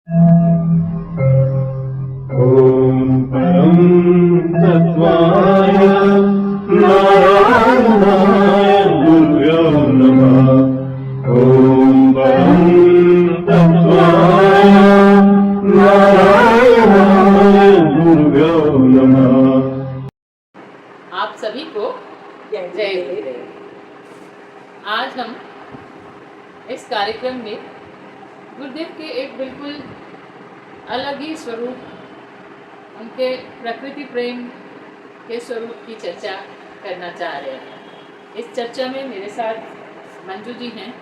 ॐ परं तत्त्वाय नारायणाय गुरुभ्यो नमः। ॐ परं तत्त्वाय नारायणाय गुरुभ्यो नमः। आप सभी को जय गुरुदेव। आज हम इस कार्यक्रम में गुरुदेव के एक बिल्कुल अलग ही स्वरूप, उनके प्रकृति प्रेम के स्वरूप की चर्चा करना चाह रहे हैं। इस चर्चा में मेरे साथ मंजू जी हैं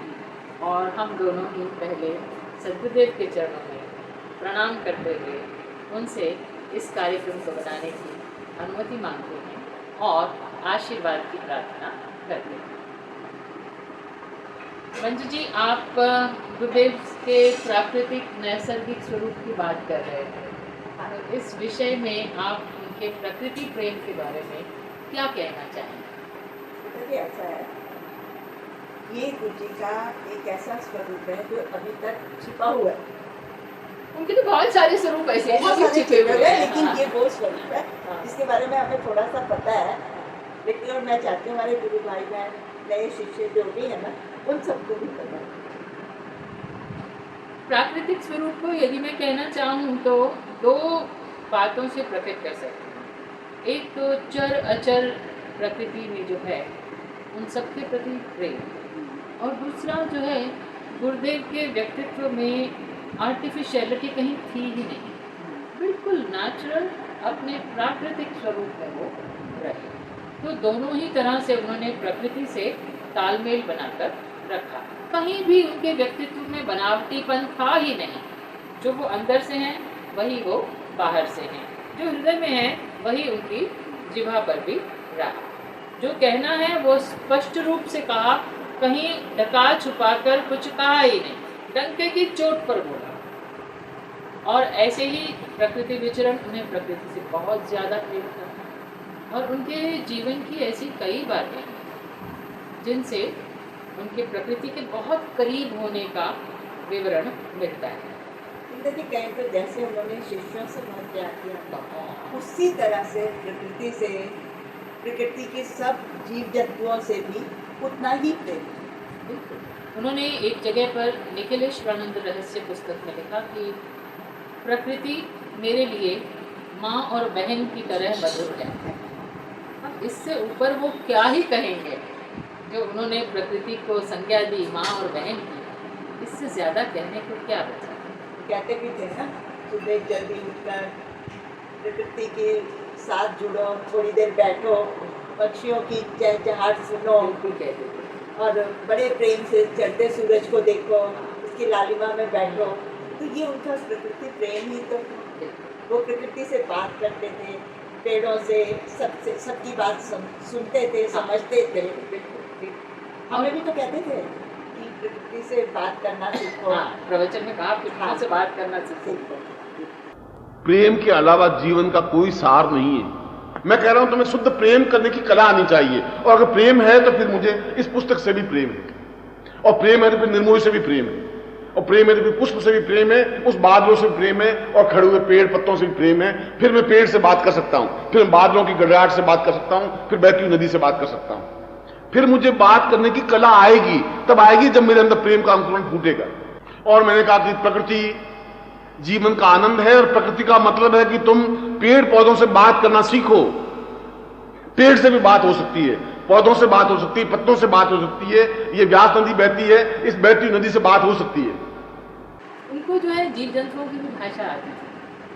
और हम दोनों ही पहले सद्गुरुदेव के चरणों में प्रणाम करते हुए उनसे इस कार्यक्रम को बनाने की अनुमति मांगते हैं और आशीर्वाद की प्रार्थना करते हैं। मंजू जी, आप गुरुदेव के प्राकृतिक नैसर्गिक स्वरूप की बात कर रहे थे, तो इस विषय में आप उनके प्रकृति प्रेम के बारे में क्या कहना चाहेंगे? देखिए, ऐसा है, ये गुरु जी का एक ऐसा स्वरूप है जो अभी तक छिपा हुआ है। उनके तो बहुत सारे स्वरूप ऐसे हैं बहुत जो सारे छिपे हुए हैं, लेकिन हाँ। ये वो स्वरूप है हाँ। जिसके बारे में हमें थोड़ा सा पता है, लेकिन और मैं चाहती हूँ हमारे गुरु भाई बहन नए शिष्य जो भी है ना, उन सबको भी पता है। प्राकृतिक स्वरूप को यदि मैं कहना चाहूँ तो दो बातों से प्रकट कर सकती हूँ। एक तो चर अचर प्रकृति में जो है उन सबके प्रति प्रेम, और दूसरा जो है गुरुदेव के व्यक्तित्व में आर्टिफिशियलिटी कहीं थी ही नहीं, बिल्कुल नेचुरल अपने प्राकृतिक स्वरूप में वो रहे। तो दोनों ही तरह से उन्होंने प्रकृति से तालमेल बनाकर रखा। कहीं भी उनके व्यक्तित्व में बनावटीपन था ही नहीं। जो वो अंदर से हैं वही वो बाहर से हैं, जो हृदय में है वही उनकी जिह्वा पर भी रहा। जो कहना है वो स्पष्ट रूप से कहा, कहीं ढका छुपाकर कुछ कहा ही नहीं, डंके की चोट पर बोला। और ऐसे ही प्रकृति विचरण, उन्हें प्रकृति से बहुत ज़्यादा प्रेम था, और उनके जीवन की ऐसी कई बातें हैं जिनसे उनके प्रकृति के बहुत करीब होने का विवरण मिलता है। देखिए, कहीं तो जैसे उन्होंने शिष्यों से बहुत प्यार किया, उसी तरह से प्रकृति के सब जीव जंतुओं से भी उतना ही प्रेम। बिल्कुल। उन्होंने एक जगह पर निखिलेश्वरानंद रहस्य पुस्तक में लिखा कि प्रकृति मेरे लिए माँ और बहन की तरह मधुर है। अब इससे ऊपर वो क्या ही कहेंगे, जो उन्होंने प्रकृति को संज्ञा दी माँ और बहन की, इससे ज़्यादा कहने को क्या बचा। कहते भी थे ना, सुबह जल्दी उठकर प्रकृति के साथ जुड़ो, थोड़ी देर बैठो, पक्षियों की चहचहाट सुनो, बिल्कुल कहते थे। और बड़े प्रेम से चढ़ते सूरज को देखो, उसकी लालिमा में बैठो। तो ये उनका प्रकृति प्रेम ही तो। वो प्रकृति से बात करते थे, पेड़ों से, सबसे, सबकी बात सुनते थे, समझते थे। हमें भी तो कहते थे कि प्रकृति से बात करना सीखो। हाँ, प्रवचन में कहा पुष्पों से बात करना सीखो। प्रेम के अलावा जीवन का कोई सार नहीं है। मैं कह रहा हूं तुम्हें शुद्ध प्रेम करने की कला आनी चाहिए, और अगर प्रेम है तो फिर मुझे इस पुस्तक से भी प्रेम है, और प्रेम है तो फिर निर्मोही से भी प्रेम है, और प्रेम है तो फिर पुष्प से भी प्रेम है, उस बादलों से भी प्रेम है, और खड़े हुए पेड़ पत्तों से भी प्रेम है। फिर मैं पेड़ से बात कर सकता हूं, फिर बादलों की गड़गड़ाहट से बात कर सकता हूं, फिर बहती हुई नदी से बात कर सकता हूं। फिर मुझे बात करने की कला आएगी, तब आएगी जब मेरे अंदर प्रेम का अंकुरण फूटेगा। और मैंने कहा कि प्रकृति जीवन का आनंद है, और प्रकृति का मतलब है कि तुम पेड़ पौधों से बात करना सीखो। पेड़ से भी बात हो सकती है, पौधों से बात हो सकती है, पत्तों से बात हो सकती है। ये व्यास नदी बहती है, इस बहती नदी से बात हो सकती है। उनको जो है जीव जंतुओं की भी भाषा आती थी,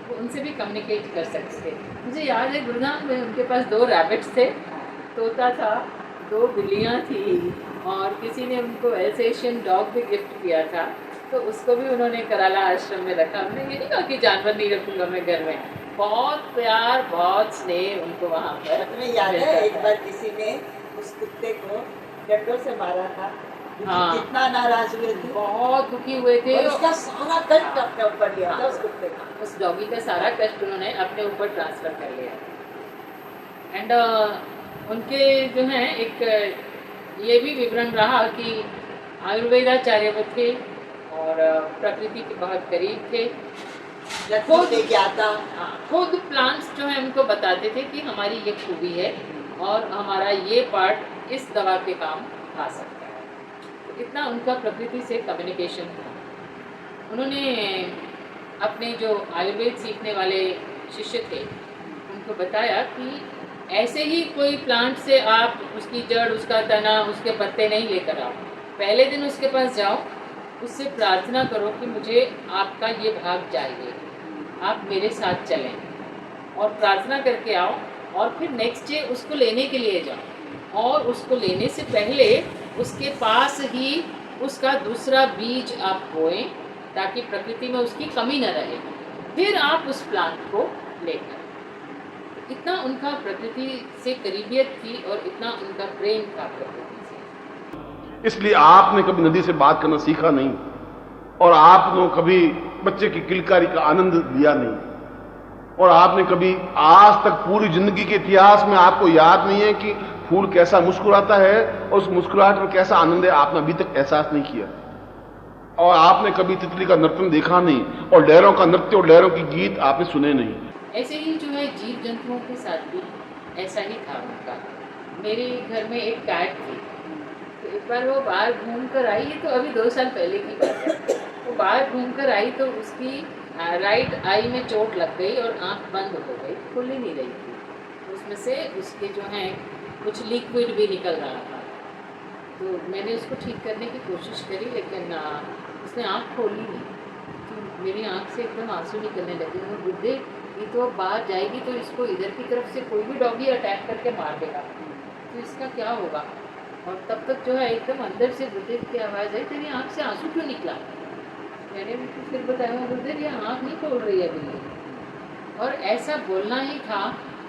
वो उनसे भी कम्युनिकेट कर सकते थे। मुझे याद है गुरुग्राम में उनके पास 2 रैबिट्स थे, तोता था, 2 बिल्लियाँ थी, और किसी ने उनको एल्सेशियन डॉग भी गिफ्ट किया था, तो उसको भी उन्होंने कराला आश्रम में रखा। उन्होंने ये नहीं कहा कि जानवर नहीं रखूँगा मैं घर में, बहुत प्यार बहुत स्नेह उनको वहाँ पर। तुम्हें याद है एक बार किसी ने उस कुत्ते को डंडों से मारा था, हाँ, कितना नाराज हुए थे, बहुत दुखी हुए थे, और उसका सारा कष्ट अपने ऊपर लिया था उस कुत्ते का। उस डॉगी का सारा कष्ट उन्होंने अपने ऊपर ट्रांसफर कर लिया। एंड उनके जो हैं एक ये भी विवरण रहा कि आयुर्वेदाचार्य वो थे, और प्रकृति के बहुत करीब थे। रत्नों से ज्ञाता। हाँ, खुद प्लांट्स जो है उनको बताते थे कि हमारी ये खूबी है और हमारा ये पार्ट इस दवा के काम आ सकता है। तो इतना उनका प्रकृति से कम्युनिकेशन था। उन्होंने अपने जो आयुर्वेद सीखने वाले शिष्य थे उनको बताया कि ऐसे ही कोई प्लांट से आप उसकी जड़, उसका तना, उसके पत्ते नहीं लेकर आओ। पहले दिन उसके पास जाओ, उससे प्रार्थना करो कि मुझे आपका ये भाग चाहिए, आप मेरे साथ चलें, और प्रार्थना करके आओ। और फिर नेक्स्ट डे उसको लेने के लिए जाओ, और उसको लेने से पहले उसके पास ही उसका दूसरा बीज आप बोएं ताकि प्रकृति में उसकी कमी न रहे। फिर आप उस प्लांट को लेकर। इतना उनका प्रकृति से करीबियत थी और इतना उनका प्रेम था प्रकृति से। इसलिए आपने कभी नदी से बात करना सीखा नहीं, और आपने कभी बच्चे की किलकारी का आनंद लिया नहीं, और आपने कभी आज तक पूरी जिंदगी के इतिहास में आपको याद नहीं है कि फूल कैसा मुस्कुराता है और उस मुस्कुराहट में कैसा आनंद है, आपने अभी तक एहसास नहीं किया। और आपने कभी तितली का नृत्य देखा नहीं, और लहरों का नृत्य और लहरों की गीत आपने सुने नहीं। ऐसे ही जो है जीव जंतुओं के साथ भी ऐसा ही था उनका। मेरे घर में एक कैट थी, तो एक बार वो बाहर घूम कर आई, ये तो अभी 2 साल पहले की बात है। वो बाहर घूम कर आई तो उसकी राइट आई में चोट लग गई और आंख बंद हो गई, खुल ही नहीं रही थी। उसमें से उसके जो है कुछ लिक्विड भी निकल रहा था। तो मैंने उसको ठीक करने की कोशिश करी, लेकिन उसने आँख खोली नहीं। तो मेरी आँख से एकदम आंसू निकलने लगे। वो बुद्धे, ये तो अब बाहर जाएगी तो इसको इधर की तरफ से कोई भी डॉगी अटैक करके मार देगा, तो इसका क्या होगा। और तब तक जो है एकदम अंदर से बुद्धे की आवाज़ आई, तेरी आँख से आंसू क्यों निकला। मैंने भी फिर बताया, बुद्धे ये आँख नहीं खोल रही है बिल्ली। और ऐसा बोलना ही था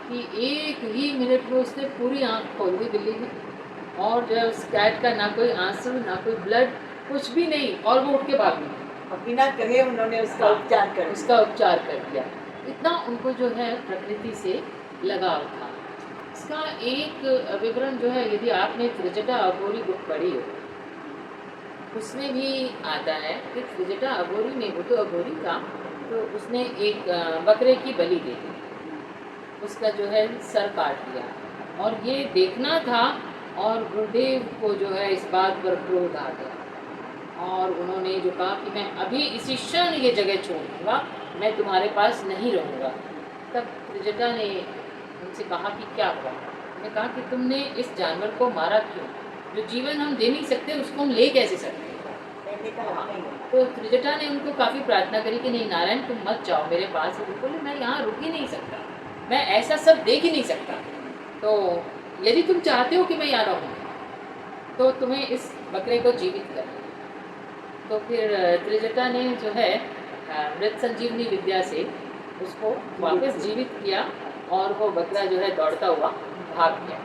कि 1 ही मिनट में उसने पूरी आँख खोल दी बिल्ली ने। और जो उस कैट का ना कोई आंसू, ना कोई ब्लड, कुछ भी नहीं, और वो उठ के भाग गई। और बिना कहे उन्होंने उसका उपचार कर दिया। इतना उनको जो है प्रकृति से लगाव था। इसका एक विवरण जो है, यदि आपने त्रिजटा अघोरी बुक पढ़ी हो, उसमें भी आता है कि त्रिजटा अघोरी ने, वो तो अघोरी था, तो उसने एक बकरे की बलि दे दी, उसका जो है सर काट दिया। और ये देखना था, और गुरुदेव को जो है इस बात पर क्रोध आ गया, और उन्होंने जो कहा कि मैं अभी इसी क्षण ये जगह छोड़ दूँगा, मैं तुम्हारे पास नहीं रहूँगा। तब त्रिजटा ने उनसे कहा कि क्या हुआ। मैंने कहा कि तुमने इस जानवर को मारा क्यों, जो जीवन हम दे नहीं सकते उसको हम ले कैसे सकते हैं। मैंने कहा नहीं। तो त्रिजटा ने उनको काफ़ी प्रार्थना करी कि नहीं नारायण, तुम मत जाओ मेरे पास। बोले मैं यहाँ रुक ही नहीं सकता, मैं ऐसा सब देख ही नहीं सकता, तो यदि तुम चाहते हो कि मैं यहाँ रहूँ तो तुम्हें इस बकरे को जीवित करना। तो फिर त्रिजटा ने जो है मृत संजीवनी विद्या से उसको वापस जीवित किया, और वो बकरा जो है दौड़ता हुआ भाग गया।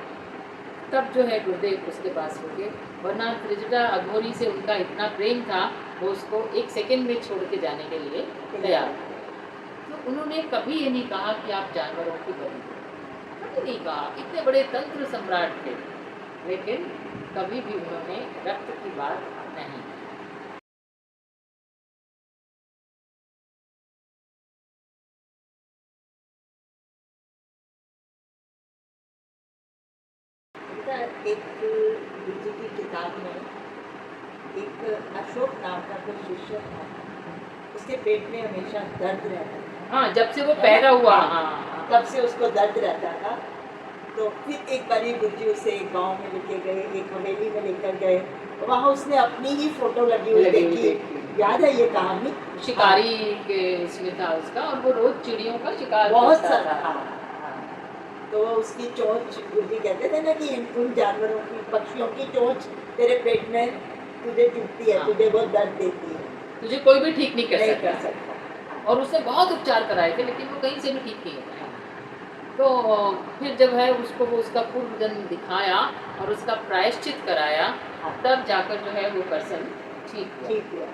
तब जो है गुरुदेव उसके पास हो गए, वरना त्रिजटा अघोरी से उनका इतना प्रेम था, वो उसको 1 सेकंड में छोड़ के जाने के लिए तैयार थे। तो उन्होंने कभी ये नहीं कहा कि आप जानवरों की बलि दो, कभी नहीं कहा। इतने बड़े तंत्र सम्राट थे, लेकिन कभी भी उन्होंने रक्त की बात नहीं। एक गुरुजी की किताब में एक अशोक नाम का कोई शिष्य था, उसके पेट में हमेशा दर्द रहता था। हाँ, जब से वो पैदा हुआ, हाँ, तब से उसको दर्द रहता था। तो फिर एक बार गुरुजी उसे गांव में लेके गए, एक हवेली में लेकर गए, वहाँ उसने अपनी ही फोटो लगी हुई देखी। याद है ये कहानी? शिकारी के इसमें था उसका, और वो रोज चिड़ियों का शिकार बहुत करता सारा। था। तो उसकी चोंच, गुरुजी कहते थे ना कि उन जानवरों की, पक्षियों की चोंच तेरे पेट में तुझे चुभती है, तुझे बहुत दर्द देती है, तुझे कोई भी ठीक नहीं नहीं कर कर सकता। सकता। और उसने बहुत उपचार कराए थे, लेकिन वो कहीं से भी ठीक नहीं होता। तो फिर जब है उसको वो उसका पूर्व जन्म दिखाया और उसका प्रायश्चित कराया, तब जाकर जो है वो पर्सन ठीक हुआ। ठीक हुआ।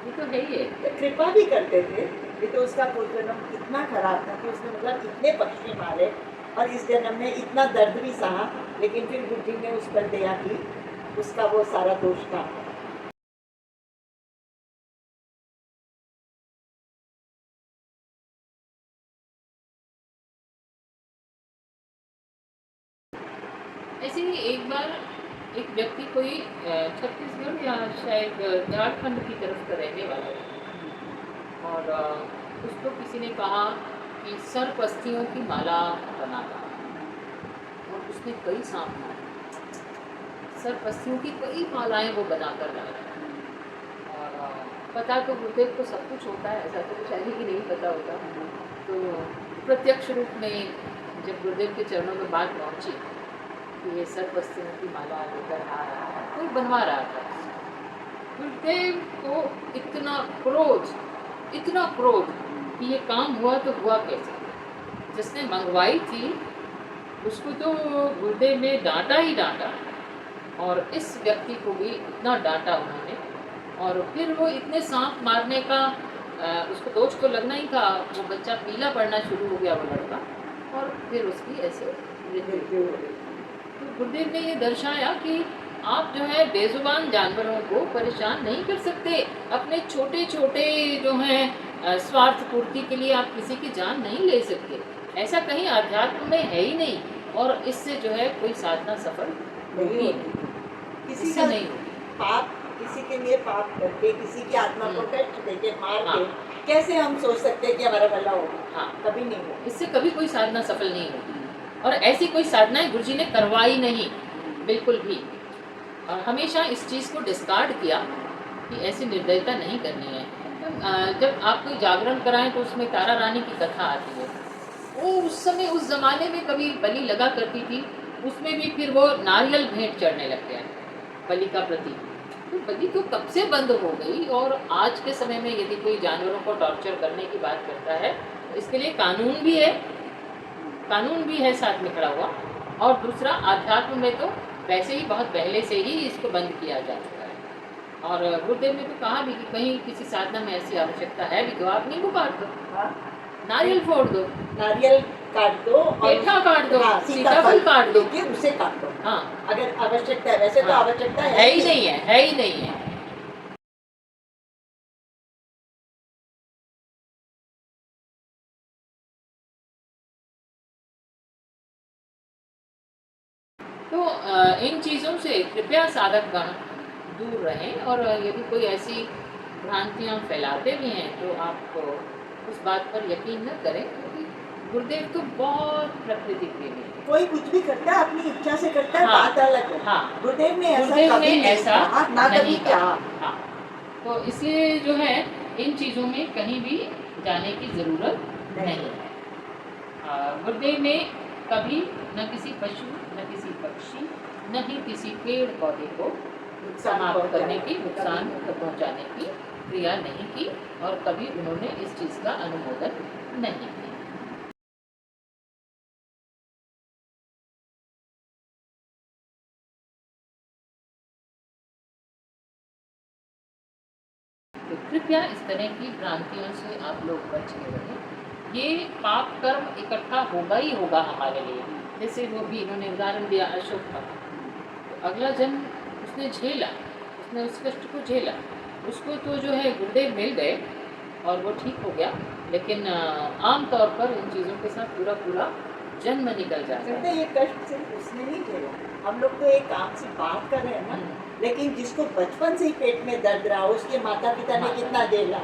ये तो है ही है। तो कृपा भी करते थे। ये तो उसका पूर्व जन्म इतना खराब था कि उसने मतलब इतने पक्षी मारे, और इस जन्म में इतना दर्द भी सहा, लेकिन फिर गुरुजी ने उस पर दया की, उसका वो सारा दोष था। ऐसे ही एक बार एक व्यक्ति कोई छत्तीसगढ़ या शायद झारखंड की तरफ का रहने वाला था और उसको किसी ने कहा कि सर्पस्तियों की माला बनाता और उसने कई सांप मारे। सर्पस्तियों की कई मालाएं वो बनाकर लाया और पता तो गुरुदेव को सब कुछ होता है, ऐसा तो कुछ है कि नहीं पता होता। तो प्रत्यक्ष रूप में जब गुरुदेव के चरणों में बात पहुंची कि ये सर्पस्तियों की माला लेकर आ रहा है तो बनवा रहा था, गुरुदेव को इतना क्रोध कि ये काम हुआ तो हुआ कैसे। जिसने मंगवाई थी उसको तो गुरुदेव ने डांटा ही डांटा और इस व्यक्ति को भी इतना डांटा उन्होंने और फिर वो इतने सांप मारने का उसको दोष तो लगना ही था। वो बच्चा पीला पड़ना शुरू हो गया वो लड़का और फिर उसकी ऐसे मृत्यु हो गई। तो गुरुदेव ने ये दर्शाया कि आप जो है बेजुबान जानवरों को परेशान नहीं कर सकते। अपने छोटे छोटे जो हैं स्वार्थ पूर्ति के लिए आप किसी की जान नहीं ले सकते। ऐसा कहीं अध्यात्म में है ही नहीं और इससे जो है कोई साधना सफल होगी किसी इससे का नहीं पाप, किसी के लिए पाप करके किसी की आत्मा को कष्ट देके मार हाँ। के कैसे हम सोच सकते हैं कि हमारा भला होगा। हाँ, कभी नहीं होगा। इससे कभी कोई साधना सफल नहीं होगी और ऐसी कोई साधनाएं गुरुजी ने करवाई नहीं बिल्कुल भी। और हमेशा इस चीज़ को डिस्कार्ड किया कि ऐसी निर्दयता नहीं करनी है। जब आप कोई जागरण कराएं तो उसमें तारा रानी की कथा आती है। वो उस समय उस ज़माने में कभी बलि लगा करती थी, उसमें भी फिर वो नारियल भेंट चढ़ने लग गया बलि का प्रतीक। तो बलि तो कब से बंद हो गई और आज के समय में यदि कोई जानवरों को टॉर्चर करने की बात करता है तो इसके लिए कानून भी है साथ में खड़ा हुआ। और दूसरा आध्यात्म में तो वैसे ही बहुत पहले से ही इसको बंद किया जा चुका है। और गुरुदेव ने तो कहा भी कि कहीं किसी साधना में ऐसी आवश्यकता है भी तो आप नींबू काट दो, हाँ? नारियल फोड़ दो, नारियल काट दो और पेठा काट दो, हाँ, सीताफल काट दो, लेके उसे काट दो। हाँ अगर आवश्यकता है, वैसे तो हाँ। आवश्यकता है ही नहीं है। तो इन चीज़ों से कृपया साधकगण दूर रहें और यदि कोई ऐसी भ्रांतियाँ फैलाते भी हैं तो आप उस बात पर यकीन न करें क्योंकि गुरुदेव तो बहुत प्रकृति प्रेमी है। कोई कुछ भी करता है अपनी इच्छा से करता है, हाँ, बात अलग है। हाँ, गुरुदेव ने ऐसा गुरुदेव कभी ने नहीं ऐसा कहा, ना कभी नहीं क्या। कहा। हाँ, तो इसलिए जो है इन चीज़ों में कहीं भी जाने की ज़रूरत नहीं है। गुरुदेव ने कभी न किसी पशु, न किसी पक्षी, न ही किसी पेड़ पौधे को समाप्त करने की, नुकसान पहुंचाने की क्रिया नहीं की और कभी उन्होंने इस चीज़ का अनुमोदन नहीं किया। तो कृपया इस तरह की भ्रांतियों से आप लोग बच के रहें। ये पाप कर्म इकट्ठा होगा ही होगा हमारे लिए। जैसे वो भी इन्होंने उदाहरण दिया अशोक का, तो अगला जन्म उसने झेला, उसने उस कष्ट को झेला, उसको तो जो है गुरुदेव मिल गए और वो ठीक हो गया। लेकिन आम तौर पर इन चीज़ों के साथ पूरा जन्म निकल जाता कहते है। ये कष्ट सिर्फ उसने नहीं झेला। हम लोग तो एक काम से बात कर रहे हैं ना, लेकिन जिसको बचपन से ही पेट में दर्द रहा, उसके माता पिता ने कितना झेला,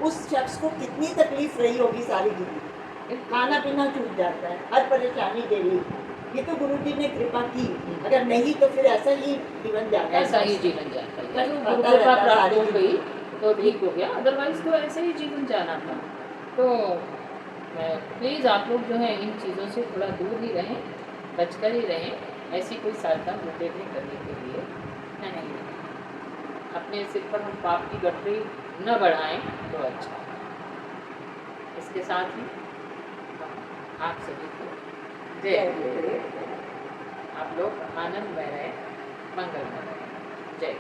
उस शख्स को कितनी तकलीफ रही होगी सारी जिंदगी। खाना पीना छूट जाता है, हर परेशानी डेली। ये तो गुरु जी ने कृपा की, अगर नहीं तो फिर ऐसा ही जीवन जाता है। ऐसा ही जीवन जाता है। कष्ट गुरु आता कृपा रहता प्राप्त सारी हो गई तो ठीक हो गया, अदरवाइज तो ऐसे ही जीवन जाना था। तो प्लीज़ आप लोग जो है इन चीज़ों से थोड़ा दूर ही रहें, बचकर ही रहें। ऐसी कोई साधना गुरुदेव ने करने के लिए नहीं। अपने सिर पर हम पाप की गठरी न बढ़ाएं तो अच्छा। इसके साथ ही आप सभी को जय गुरुदेव। आप लोग आनंदमय रहें, मंगलमय रहें। जय।